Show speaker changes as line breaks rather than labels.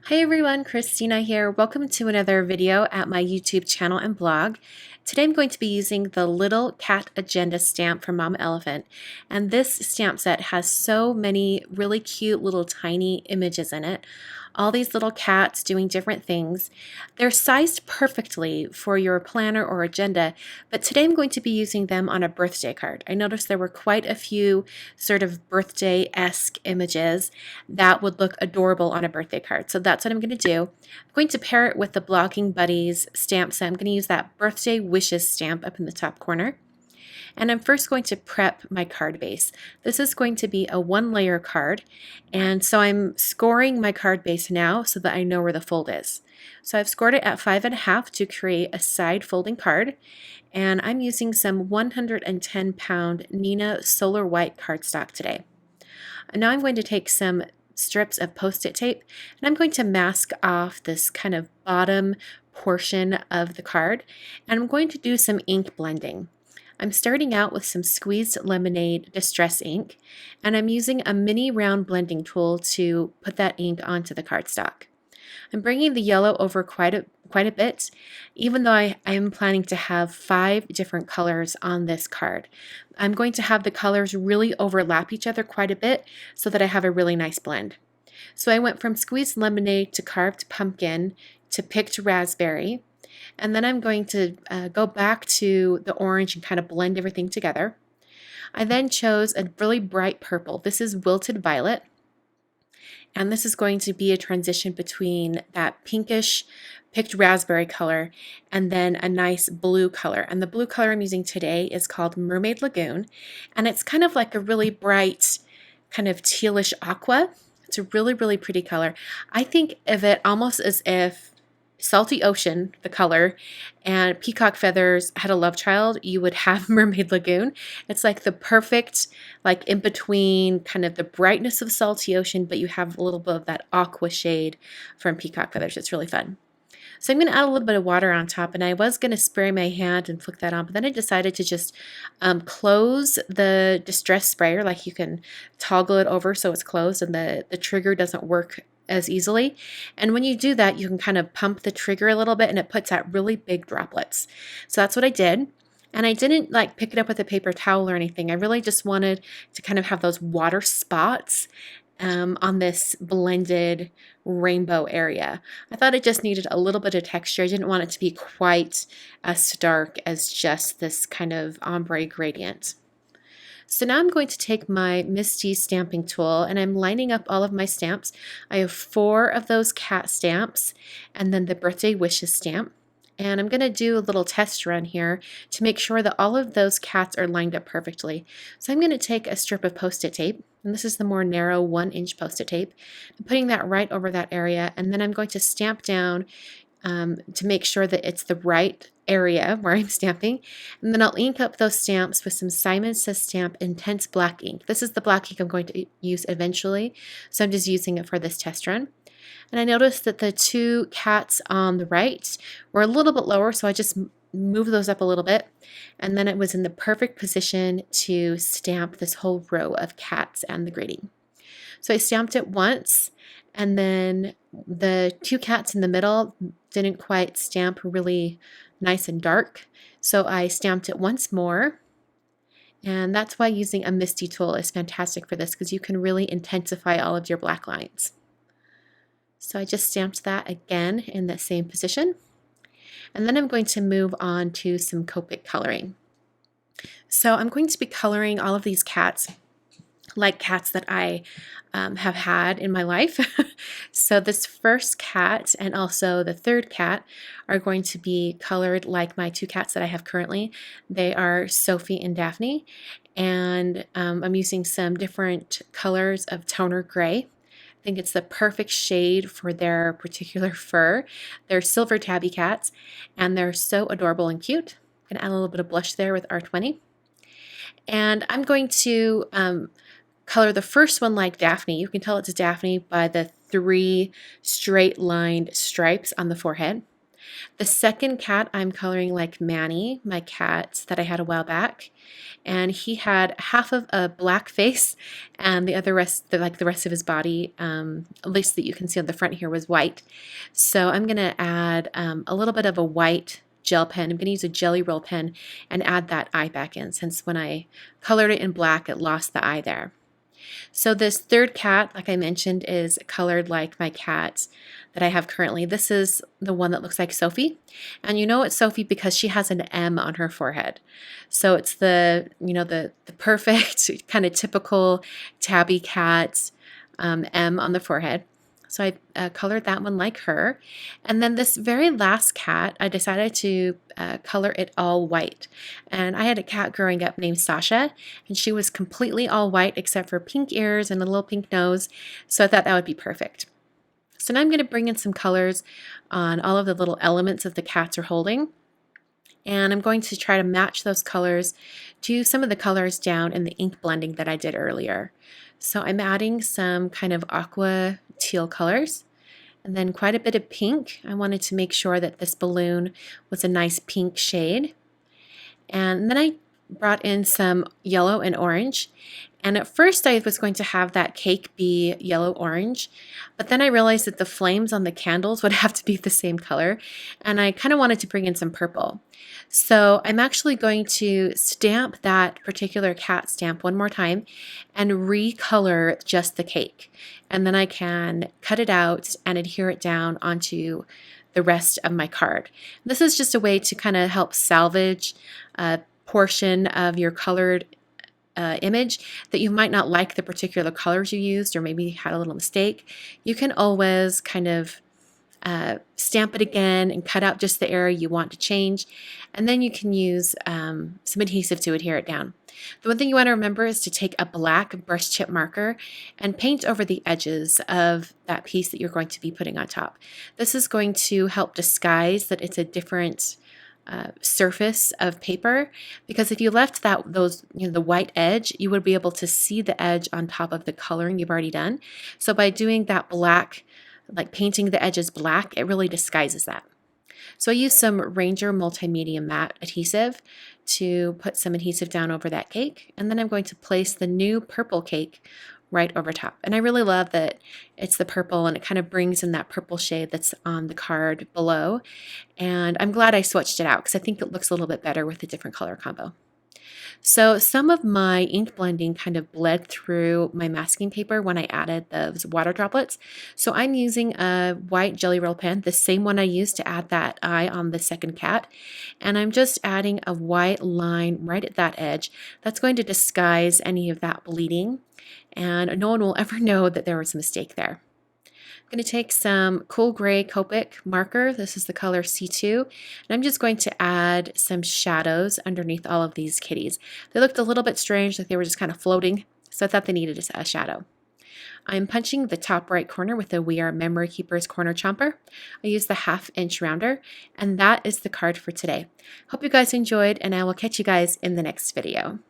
Hi everyone, Christina here. Welcome to another video at my YouTube channel and blog. Today I'm going to be using the Little Cat Agenda stamp from Mama Elephant. And this stamp set has so many really cute little tiny images in it. All these little cats doing different things. They're sized perfectly for your planner or agenda, but today I'm going to be using them on a birthday card. I noticed there were quite a few sort of birthday-esque images that would look adorable on a birthday card. So that's what I'm going to do. I'm going to pair it with the Blogging Buddies stamp set. I'm going to use that birthday wishes stamp up in the top corner. And I'm first going to prep my card base. This is going to be a 1-layer card, and so I'm scoring my card base now so that I know where the fold is. So I've scored it at 5.5 to create a side folding card, and I'm using some 110-pound Neenah Solar White cardstock today. And now I'm going to take some strips of Post-it tape, and I'm going to mask off this kind of bottom portion of the card, and I'm going to do some ink blending. I'm starting out with some Squeezed Lemonade Distress ink, and I'm using a mini round blending tool to put that ink onto the cardstock. I'm bringing the yellow over quite a bit, even though I am planning to have 5 different colors on this card. I'm going to have the colors really overlap each other quite a bit so that I have a really nice blend. So I went from Squeezed Lemonade to Carved Pumpkin to Picked Raspberry. And then I'm going to go back to the orange and kind of blend everything together. I then chose a really bright purple. This is Wilted Violet. And this is going to be a transition between that pinkish Picked Raspberry color and then a nice blue color. And the blue color I'm using today is called Mermaid Lagoon. And it's kind of like a really bright, kind of tealish aqua. It's a really, really pretty color. I think of it almost as if Salty Ocean, the color, and Peacock Feathers had a love child, you would have Mermaid Lagoon. It's like the perfect, like in between kind of the brightness of Salty Ocean, but you have a little bit of that aqua shade from Peacock Feathers. It's really fun. So I'm going to add a little bit of water on top, and I was going to spray my hand and flick that on, but then I decided to just close the distress sprayer. Like, you can toggle it over so it's closed and the trigger doesn't work as easily. And when you do that, you can kind of pump the trigger a little bit and it puts out really big droplets. So that's what I did. And I didn't like pick it up with a paper towel or anything. I really just wanted to kind of have those water spots on this blended rainbow area. I thought it just needed a little bit of texture. I didn't want it to be quite as stark as just this kind of ombre gradient. So now I'm going to take my Misty stamping tool and I'm lining up all of my stamps. I have 4 of those cat stamps and then the birthday wishes stamp. And I'm going to do a little test run here to make sure that all of those cats are lined up perfectly. So I'm going to take a strip of Post-it tape, and this is the more narrow 1-inch Post-it tape. I'm putting that right over that area, and then I'm going to stamp down to make sure that it's the right area where I'm stamping. And then I'll ink up those stamps with some Simon Says Stamp Intense Black ink. This is the black ink I'm going to use eventually, so I'm just using it for this test run. And I noticed that the 2 cats on the right were a little bit lower, so I just moved those up a little bit. And then it was in the perfect position to stamp this whole row of cats and the grading. So I stamped it once, and then the 2 cats in the middle didn't quite stamp really nice and dark. So I stamped it once more. And that's why using a Misty tool is fantastic for this, because you can really intensify all of your black lines. So I just stamped that again in the same position. And then I'm going to move on to some Copic coloring. So I'm going to be coloring all of these cats like cats that I have had in my life. So this first cat and also the third cat are going to be colored like my 2 cats that I have currently. They are Sophie and Daphne, and I'm using some different colors of toner gray. I think it's the perfect shade for their particular fur. They're silver tabby cats, and they're so adorable and cute. I'm gonna add a little bit of blush there with R20. And I'm going to color the first one like Daphne. You can tell it's Daphne by the 3 straight lined stripes on the forehead. The second cat I'm coloring like Manny, my cat that I had a while back, and he had half of a black face and the other rest, like the rest of his body, at least that you can see on the front here, was white. So I'm going to add a little bit of a white gel pen. I'm going to use a Jelly Roll pen and add that eye back in, since when I colored it in black it lost the eye there. So this third cat, like I mentioned, is colored like my cat that I have currently. This is the one that looks like Sophie. And you know it's Sophie because she has an M on her forehead. So it's the, the perfect kind of typical tabby cat M on the forehead. So I colored that one like her. And then this very last cat, I decided to color it all white. And I had a cat growing up named Sasha, and she was completely all white except for pink ears and a little pink nose. So I thought that would be perfect. So now I'm going to bring in some colors on all of the little elements that the cats are holding. And I'm going to try to match those colors to some of the colors down in the ink blending that I did earlier. So I'm adding some kind of aqua teal colors and then quite a bit of pink. I wanted to make sure that this balloon was a nice pink shade. And then I brought in some yellow and orange. And at first I was going to have that cake be yellow-orange, but then I realized that the flames on the candles would have to be the same color, and I kind of wanted to bring in some purple. So I'm actually going to stamp that particular cat stamp one more time and recolor just the cake. And then I can cut it out and adhere it down onto the rest of my card. This is just a way to kind of help salvage a portion of your colored image that you might not like the particular colors you used, or maybe had a little mistake. You can always kind of stamp it again and cut out just the area you want to change, and then you can use some adhesive to adhere it down. The one thing you want to remember is to take a black brush tip marker and paint over the edges of that piece that you're going to be putting on top. This is going to help disguise that it's a different surface of paper, because if you left the white edge, you would be able to see the edge on top of the coloring you've already done. So by doing that black, like painting the edges black, it really disguises that. So I used some Ranger Multimedia Matte adhesive to put some adhesive down over that cake, and then I'm going to place the new purple cake right over top. And I really love that it's the purple, and it kind of brings in that purple shade that's on the card below. And I'm glad I switched it out because I think it looks a little bit better with a different color combo. So some of my ink blending kind of bled through my masking paper when I added those water droplets. So I'm using a white Jelly Roll pen, the same one I used to add that eye on the second cat. And I'm just adding a white line right at that edge. That's going to disguise any of that bleeding, and no one will ever know that there was a mistake there. I'm going to take some cool gray Copic marker. This is the color C2, and I'm just going to add some shadows underneath all of these kitties. They looked a little bit strange, like they were just kind of floating, so I thought they needed a shadow. I'm punching the top right corner with the We Are Memory Keepers corner chomper. I use the 1/2 inch rounder, and that is the card for today. Hope you guys enjoyed, and I will catch you guys in the next video.